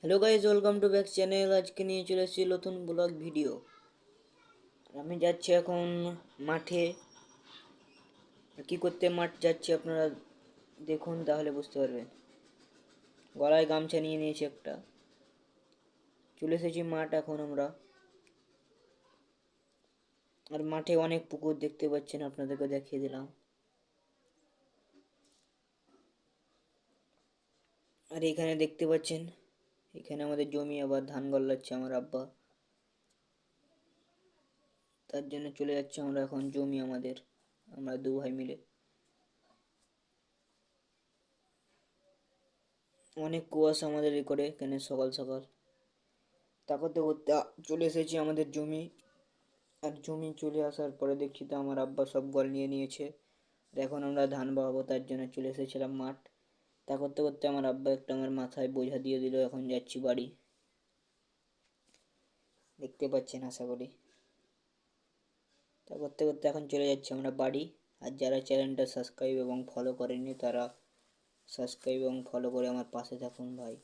Hello guys, welcome to back channel. আজকে নিয়ে চলে এসেছি নতুন ব্লগ ভিডিও। আমি যাচ্ছি এখন মাঠে। কি করতে মাঠ যাচ্ছি আপনারা দেখুন, তাহলে বুঝতে পারবেন। গলায় গামছা নিয়ে নিয়েছি একটা। চলে এসেছি মাঠ এখন আমরা। আর মাঠে অনেক পুকুর দেখতে পাচ্ছেন, আপনাদেরকে দেখিয়ে দিলাম। আর এখানে দেখতে পাচ্ছেন, এখানে আমাদের জমি, আবার ধান গল্লাচ্ছে আমার আব্বা। তার জন্য চলে যাচ্ছি আমরা এখন জমি আমাদের, আমরা দু ভাই মিলে। অনেক কুয়াশা আমাদের এ করে এখানে সকাল সকাল। তা করতে করতে চলে এসেছি আমাদের জমি। আর জমি চলে আসার পরে দেখছি তো আমার আব্বা সব গল নিয়ে নিয়েছে। আর এখন আমরা ধান বহাবো, তার জন্য চলে এসেছিলাম মাঠ। তা করতে করতে আমার আব্বা একটা আমার মাথায় বোঝা দিয়ে দিল। এখন যাচ্ছি বাড়ি, দেখতে পাচ্ছেন আশা করি। তা করতে করতে এখন চলে যাচ্ছি আমরা বাড়ি। আর যারা চ্যানেলটা সাবস্ক্রাইব এবং ফলো করেননি, তারা সাবস্ক্রাইব এবং ফলো করে আমার পাশে থাকুন ভাই।